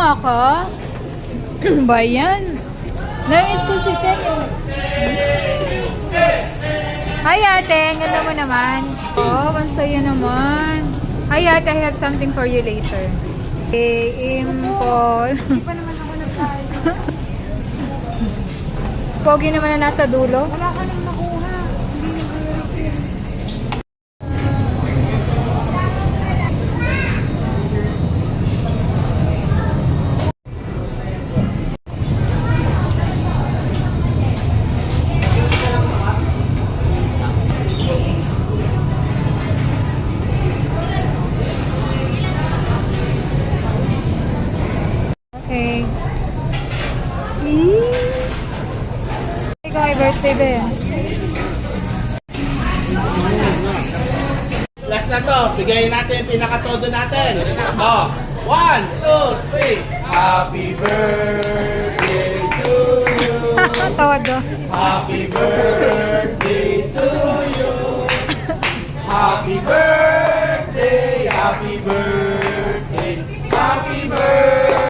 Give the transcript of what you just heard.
nga ka? Ba yan? Namiss ko si Ken eh. Hi ate, ang ganda mo naman. Oh, ang saya naman. Hi ate, I have something for you later. Okay, Impol. Hindi pa naman ako nagkain. Pogi naman na nasa dulo. Wala ka nang makuha. Hindi nag-refill. Okay. Ikaw ay birthday ba yan? Last na to, bigayin natin yung pinakatodo natin. Oh, 1, 2, 3. Happy birthday to you. Todo. Happy birthday to you. Happy birthday.